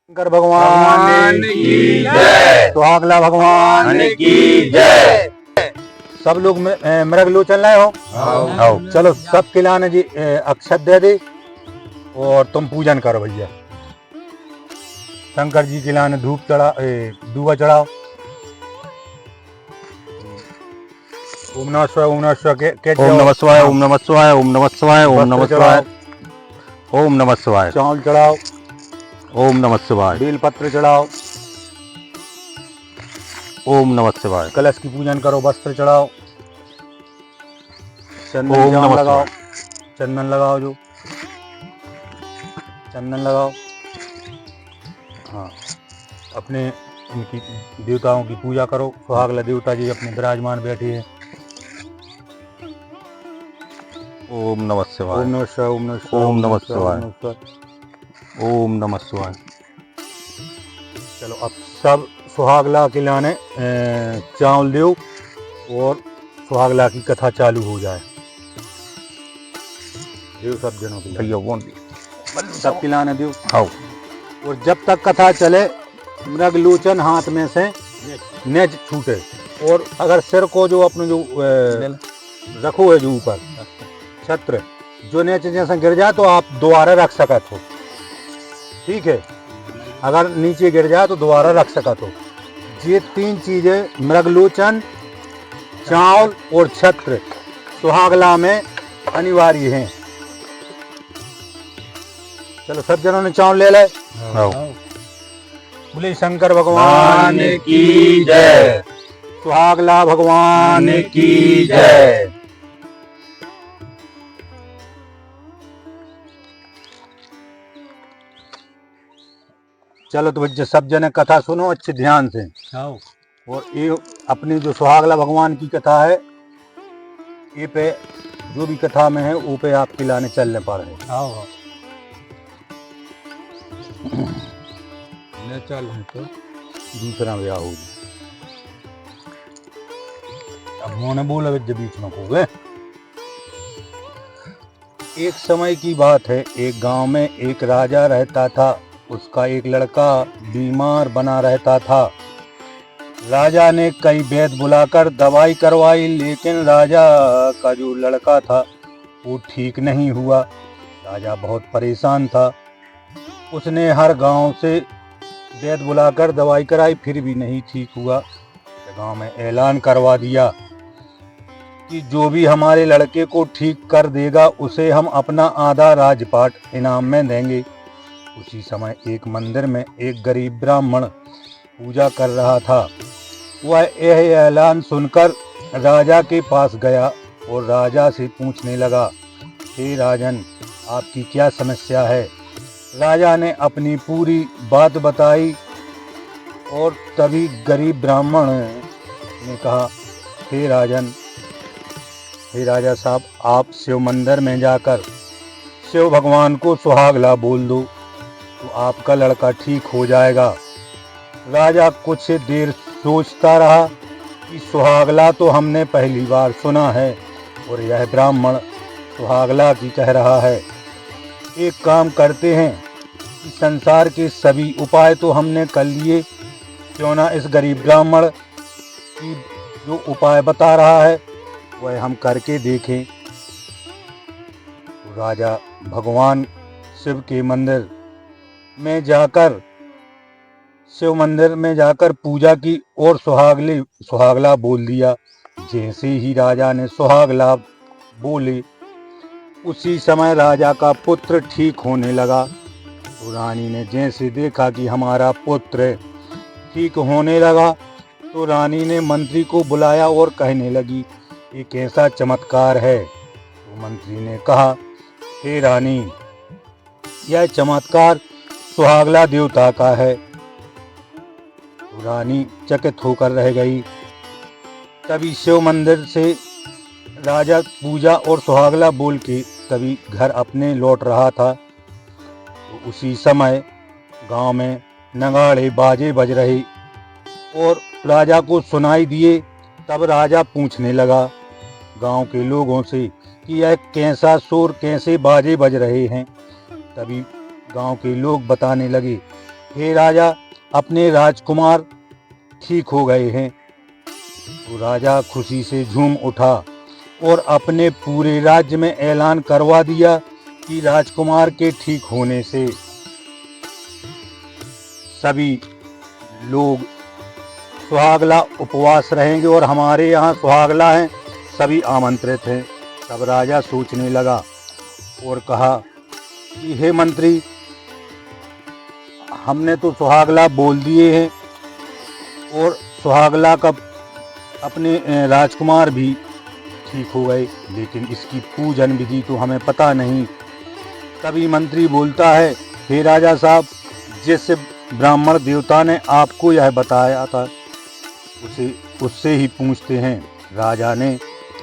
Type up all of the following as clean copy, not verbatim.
शंकर भगवान की जय, सुहागला भगवान की जय। सब लोग मृग लो चल रहे हो। आओ चलो सब खिलाने जी अक्षत दे दे और तुम पूजन करो भैया। शंकर जी खिलाने धूप चढ़ा दूबा चढ़ाओ। ओम नमः शिवाय ओम नमः शिवाय के ओम नमः शिवाय ओम नमः शिवाय ओम नमः शिवाय ओम नमः शिवाय ओम नमः शिवाय। चावल चढ़ाओ। ओम नमः शिवाय बेल पत्र चढ़ाओ। ओम नमः शिवाय। कलश की पूजन करो, वस्त्र चढ़ाओ, चंदन ओम जाम नमः लगाओ, शिवाय। चंदन लगाओ, जो चंदन लगाओ। हाँ, अपने इनकी देवताओं की पूजा करो। सुहागला देवता जी अपने विराजमान बैठे हैं। ओम नमः शिवाय ओम नमः शिवाय ओम नमः शिवाय ओम ओम नमः नमः शिवाय ओम शिवाय नमः शिवाय। ओम नमः शिवाय। चलो अब सब सुहागला के लाने चावल दो और सुहागला की कथा चालू हो जाए। देव सब जनों के भैया वो सब खिलाने दो। आओ। और जब तक कथा चले मृग लोचन हाथ में से नेज छूटे। और अगर सिर को जो अपने जो रखो है जो ऊपर छत्र जो नेच जैसे गिर जाए तो आप दोबारा रख सकत हो। ठीक है, अगर नीचे गिर जाए तो दोबारा रख सकत हो। ये तीन चीजें मृगलोचन, चावल और छत्र सुहागला में अनिवार्य हैं। चलो सब जनों ने चावल ले ले। आओ। बोले शंकर भगवान की जय, सुहागला भगवान की जय। चलो तो बच्चे सब जने कथा सुनो अच्छे ध्यान से। और ये अपनी जो सुहागला भगवान की कथा है ये पे जो भी कथा में है वो पे आप खिलाने चलने पा रहे। आओ न चल है तो दूसरा ब्याह हो अब मोने बोला बीच में हो गए। एक समय की बात है, एक गांव में एक राजा रहता था। उसका एक लड़का बीमार बना रहता था। राजा ने कई वैद्य बुलाकर दवाई करवाई, लेकिन राजा का जो लड़का था वो ठीक नहीं हुआ। राजा बहुत परेशान था। उसने हर गांव से वैद्य बुलाकर दवाई कराई, फिर भी नहीं ठीक हुआ। गांव में ऐलान करवा दिया कि जो भी हमारे लड़के को ठीक कर देगा उसे हम अपना आधा राजपाट इनाम में देंगे। उसी समय एक मंदिर में एक गरीब ब्राह्मण पूजा कर रहा था। वह यह ऐलान सुनकर राजा के पास गया और राजा से पूछने लगा, हे राजन, आपकी क्या समस्या है? राजा ने अपनी पूरी बात बताई और तभी गरीब ब्राह्मण ने कहा, हे राजन, हे राजा साहब, आप शिव मंदिर में जाकर शिव भगवान को सुहागला बोल दो तो आपका लड़का ठीक हो जाएगा। राजा कुछ देर सोचता रहा कि सुहागला तो हमने पहली बार सुना है और यह ब्राह्मण सुहागला की कह रहा है। एक काम करते हैं कि संसार के सभी उपाय तो हमने कर लिए, क्यों ना इस गरीब ब्राह्मण की जो उपाय बता रहा है वह हम करके देखें। राजा भगवान शिव के मंदिर में जाकर पूजा की और सुहागला बोल दिया। जैसे ही राजा ने सुहागला बोले उसी समय राजा का पुत्र ठीक होने लगा। तो रानी ने जैसे देखा कि हमारा पुत्र ठीक होने लगा तो रानी ने मंत्री को बुलाया और कहने लगी, ये कैसा चमत्कार है? तो मंत्री ने कहा, हे रानी, यह चमत्कार सुहागला देवता का है। तो रानी चकित होकर रह गई। तभी शिव मंदिर से राजा पूजा और सुहागला बोल के तभी घर अपने लौट रहा था। तो उसी समय गांव में नगाड़े बाजे बज रहे और राजा को सुनाई दिए। तब राजा पूछने लगा गांव के लोगों से कि यह कैसा शोर, कैसे बाजे बज रहे हैं। तभी गांव के लोग बताने लगे हे राजा, अपने राजकुमार ठीक हो गए हैं। तो राजा खुशी से झूम उठा और अपने पूरे राज्य में ऐलान करवा दिया कि राजकुमार के ठीक होने से सभी लोग सुहागला उपवास रहेंगे और हमारे यहाँ सुहागला हैं, सभी आमंत्रित हैं। तब राजा सोचने लगा और कहा कि हे मंत्री, हमने तो सुहागला बोल दिए हैं और सुहागला का अपने राजकुमार भी ठीक हो गए, लेकिन इसकी पूजन विधि तो हमें पता नहीं। तभी मंत्री बोलता है, हे राजा साहब, जिस ब्राह्मण देवता ने आपको यह बताया था उससे ही पूछते हैं। राजा ने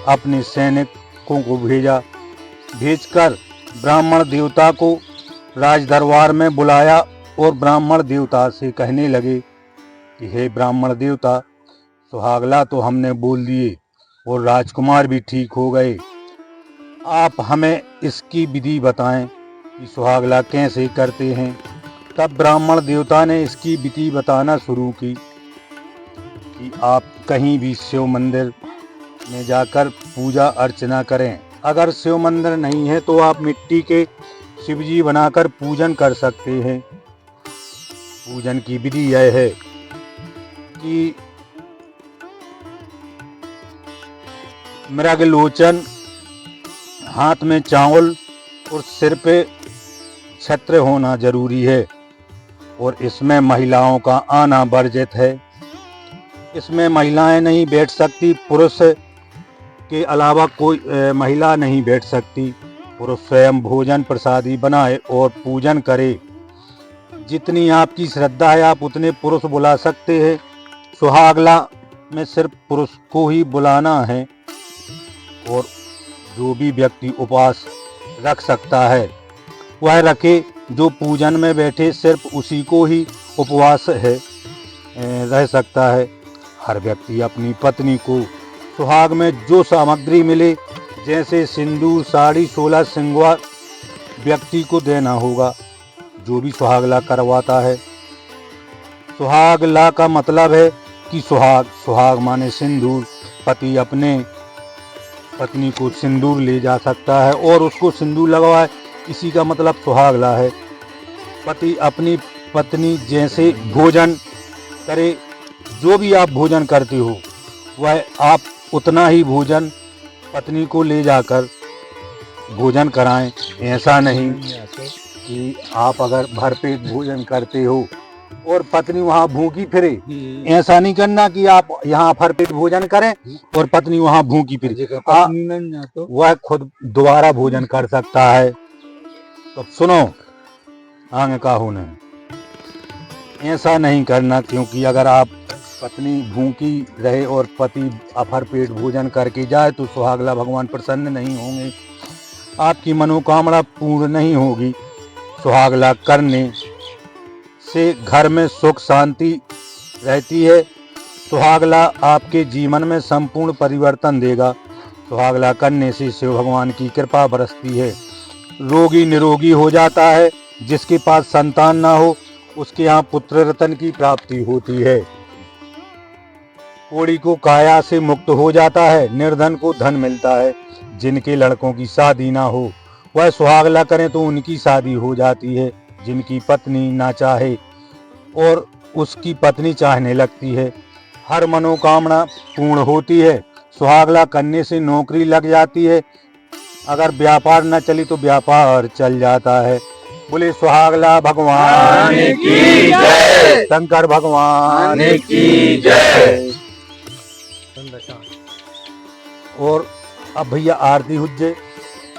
अपने सैनिकों को भेजकर ब्राह्मण देवता को राज दरबार में बुलाया और ब्राह्मण देवता से कहने लगे कि हे ब्राह्मण देवता, सुहागला तो हमने बोल दिए और राजकुमार भी ठीक हो गए। आप हमें इसकी विधि बताएं कि सुहागला कैसे करते हैं। तब ब्राह्मण देवता ने इसकी विधि बताना शुरू की कि आप कहीं भी शिव मंदिर में जाकर पूजा अर्चना करें। अगर शिव मंदिर नहीं है तो आप मिट्टी के शिवजी बनाकर पूजन कर सकते हैं। पूजन की विधि यह है कि मृगलोचन, हाथ में चावल और सिर पे छत्र होना जरूरी है और इसमें महिलाओं का आना वर्जित है। इसमें महिलाएं नहीं बैठ सकती, पुरुष के अलावा कोई महिला नहीं बैठ सकती। पुरुष स्वयं भोजन प्रसादी बनाए और पूजन करे। जितनी आपकी श्रद्धा है आप उतने पुरुष बुला सकते हैं। सुहागला में सिर्फ पुरुष को ही बुलाना है और जो भी व्यक्ति उपवास रख सकता है वह रखे। जो पूजन में बैठे सिर्फ उसी को ही उपवास रह सकता है। हर व्यक्ति अपनी पत्नी को सुहाग में जो सामग्री मिले, जैसे सिंदूर, साड़ी, 16 सिंगार, व्यक्ति को देना होगा जो भी सुहागला करवाता है। सुहागला का मतलब है कि सुहाग माने सिंदूर। पति अपने पत्नी को सिंदूर ले जा सकता है और उसको सिंदूर लगवाए, इसी का मतलब सुहागला है। पति अपनी पत्नी जैसे भोजन करे, जो भी आप भोजन करते हो वह आप उतना ही भोजन पत्नी को ले जाकर भोजन कराएं। ऐसा नहीं कि आप अगर भरपेट भोजन करते हो और पत्नी वहाँ भूखी फिरे। ऐसा नहीं करना कि आप यहाँ भरपेट भोजन करें और पत्नी वहाँ भूखी फिरे। वह खुद दोबारा भोजन कर सकता है। तो सुनो आगे का होना, ऐसा नहीं करना, क्योंकि अगर आप पत्नी भूखी रहे और पति अफर पेट भोजन करके जाए तो सुहागला भगवान प्रसन्न नहीं होंगे, आपकी मनोकामना पूर्ण नहीं होगी। सुहागला करने से घर में सुख शांति रहती है। सुहागला आपके जीवन में संपूर्ण परिवर्तन देगा। सुहागला करने से शिव भगवान की कृपा बरसती है। रोगी निरोगी हो जाता है। जिसके पास संतान ना हो उसके यहाँ पुत्र रत्न की प्राप्ति होती है। कोढ़ी को काया से मुक्त हो जाता है। निर्धन को धन मिलता है। जिनके लड़कों की शादी ना हो वह सुहागला करें तो उनकी शादी हो जाती है। जिनकी पत्नी ना चाहे और उसकी पत्नी चाहने लगती है। हर मनोकामना पूर्ण होती है। सुहागला करने से नौकरी लग जाती है। अगर व्यापार न चली तो व्यापार चल जाता है। बोले सुहागला भगवान की जय, शंकर भगवान की जय। और अब भैया आरती हुज्जे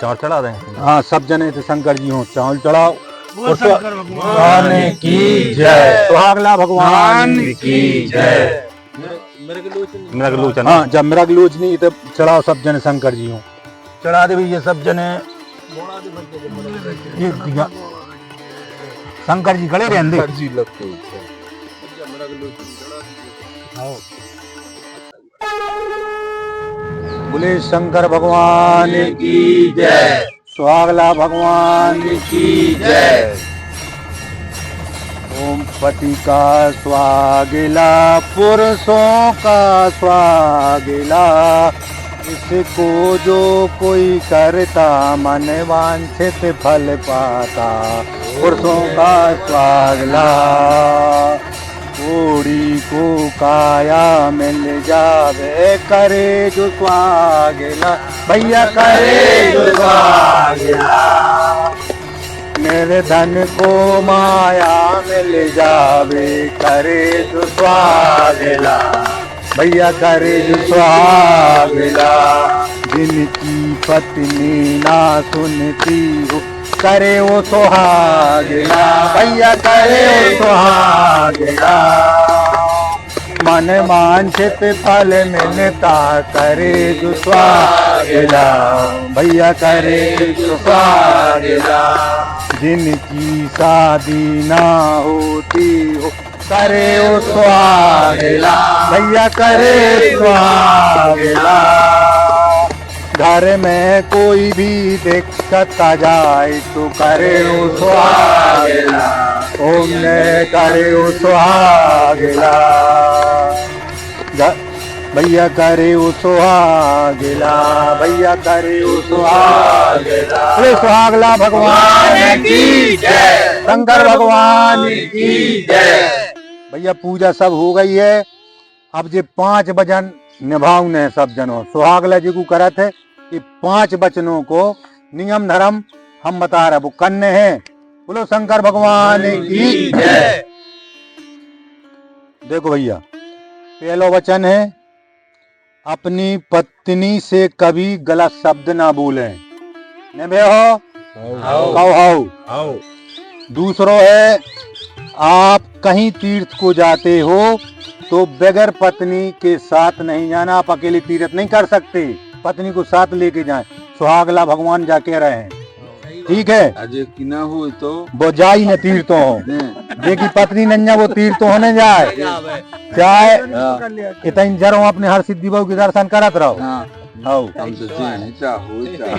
चावल चढ़ा दें। हाँ, सब जने थे शंकर जी हो, चावल चढ़ाओ। और शंकर भगवान की जय, सुहागला भगवान की जय। मृगलोचन, हाँ, जब मृगलोचनी तब चढ़ाओ सब जने शंकर जी हो। चढ़ा दे भैया सब जने। शंकर जी खड़े रहते। बोले शंकर भगवान की जय, सुहागला भगवान की जय। ओम पति का सुहागिला पुरुषों का सुहागिला, इसको जो कोई करता मन वांछित फल पाता। पुरुषों का सुहागिला कोड़ी को काया मिल जावे, करे जो सुहागिला भैया करे जो सुहागिला। मेरे धन को माया मिल जावे, करे जो सुहागिला भैया करे जो सुहागिला। जिनकी पत्नी ना सुनती हो, करे वो सुहागिला भैया करे वो सुहागिला। मन वांछित फल मिलता, करे जो सुहागिला भैया करे जो सुहागिला। जिनकी शादी ना होती हो, करे वो सुहागिला भैया करे सुहागिला। घर में कोई भी दिक्कत आ जाए तो करे वो सुहागिला, ओम ने करे वो सुहागिला भैया करे वो सुहागिला भैया करे वो सुहागिला। अरे सुहागला भगवान की जय, शंकर भगवान की जय। भैया पूजा सब हो गई है, अब जे 5 वचन निभाऊ ने सब जनों। सुहागला जी को करत है कि 5 वचनों को नियम धर्म हम बता रहे वो करने हैं। बोलो शंकर भगवान की जय। देखो भैया, पहला वचन है अपनी पत्नी से कभी गलत शब्द ना बोलें। ने हो हाउ। दूसरो है आप कहीं तीर्थ को जाते हो तो बगैर पत्नी के साथ नहीं जाना। आप अकेले तीर्थ नहीं कर सकते, पत्नी को साथ लेके जाएं। सुहागला भगवान जा कह रहे हैं, ठीक है। अजय की ना हो तो वो जाई न तीर्थों हो, देखी पत्नी नन्या वो तीर्थों होने जाए चाहे इतनी जरो अपने हर सिद्धि बहू के दर्शन करत रहो।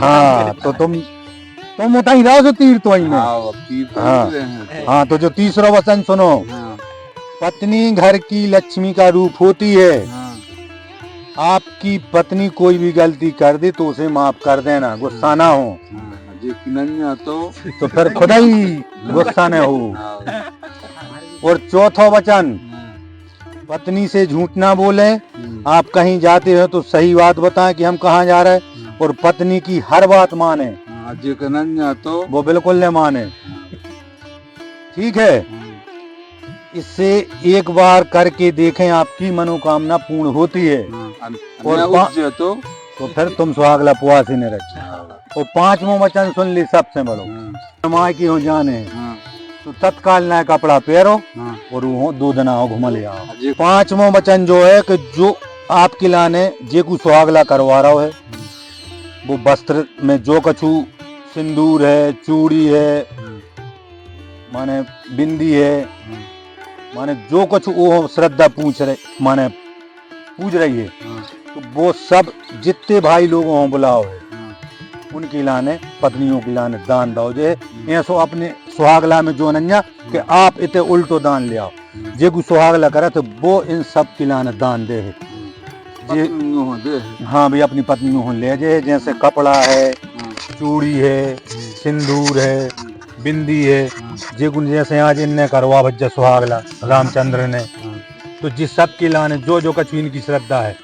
हाँ तो तुम उतना ही रहो जो तीर्थों में। हाँ तो जो तीसरा वचन सुनो, पत्नी घर की लक्ष्मी का रूप होती है। आपकी पत्नी कोई भी गलती कर दे तो उसे माफ कर देना, गुस्सा ना हो। तो फिर खुदा ही गुस्सा न हो। और चौथा वचन, पत्नी से झूठ ना बोले। आप कहीं जाते हो तो सही बात बताएं कि हम कहाँ जा रहे हैं, और पत्नी की हर बात माने। तो वो बिल्कुल नहीं माने, ठीक है। इससे एक बार करके देखें, आपकी मनोकामना पूर्ण होती है। और तो फिर तुम सुहागला पुआसी ने रखे। और 5वां वचन सुन ली सबसे बड़ो, माँ की हो जाने तो तत्काल नया कपड़ा पहनो और वो 2 दिन आओ घुमा ले आओ। 5वां वचन जो है कि जो आपके लाने जे को सुहागला करवा रहा है, वो वस्त्र में जो कछु सिंदूर है, चूड़ी है, माने बिंदी है, माने जो कुछ वो श्रद्धा पूछ रही है, तो वो सब जितने भाई लोग हों बुलाओ है, उनकी लाने पत्नियों की लाने दान दो। जे ऐसो अपने सुहागला में जो नन्या कि आप इतने उल्टो दान ले आओ। जे को सुहागला करे तो वो इन सब की लाने दान दे है। हाँ भी अपनी पत्नियों ले जे, जैसे कपड़ा है, चूड़ी है, सिंदूर है, बिंदी है। जे गुण जैसे आज इनने करवा भज्जा सुहागला रामचंद्र ने, तो जिस सब की लाने जो जो कछु इनकी श्रद्धा है,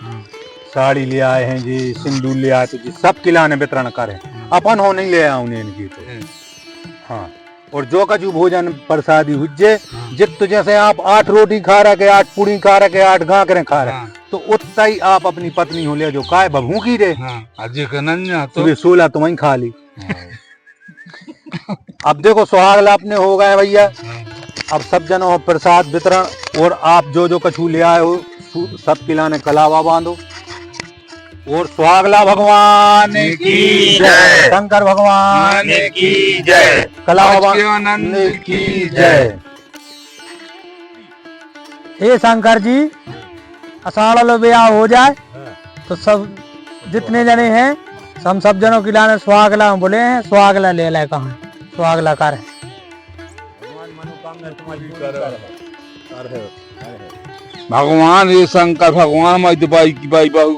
साड़ी ले आए हैं जी, सिंदूर ले आए, तो जिस सब की लाने वितरण करें। अपन हो नहीं ले आए उन्हें इनकी तो। हाँ, और जो कछु भोजन प्रसादी हुज्जे, जित तो जैसे आप 8 रोटी खा रहे, 8 पूड़ी खा रहे, 8 गांकरे खा रहे, तो उतना ही आप अपनी पत्नी हो ले जो काय बभू की रे। तो 16 तुम ही खा ली। अब देखो सुहागला अपने हो गए भैया। अब सब जनों प्रसाद वितरण, और आप जो जो कछु ले आए हो सब खिलाने कलावा बांधो। और सुहागला भगवान की जय, शंकर भगवान की जय, कलावा बांधने की जय। हे शंकर जी, अषाढ़ ब्याह हो जाए तो सब जितने जने हैं हम सब जनों की लाने सुहागला बोले हैं। सुहागला ले लाए, कहाँ सुहागला कर भगवान ये शंकर भगवान मजदबाई की बाई बहु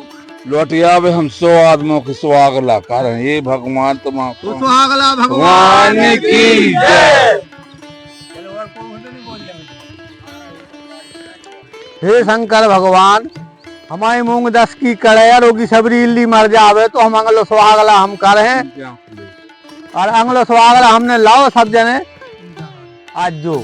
लौट आवे हम 100 आदमियों के सुहागला कारण ये भगवान तुम्हारा सुहागला भगवान की जय। हे शंकर भगवान, हमारी मूंग 10 की कड़ैया रोगी सबरी इल्ली मर जावे तो हम अंगलो सुहागला हम कर हैं और अंगलो सुहागला हमने लाओ सब जने आज जो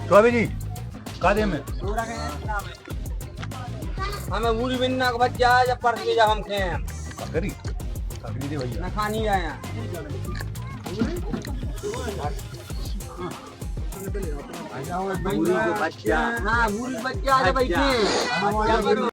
चौबी जी कादे में हमें पूरी बिन्ना का बच्चा है जब पर के जब हम थे काकरी काकरी दे भैया न खानी आया बच्चा हाँ पूरी बच्चा है बैठे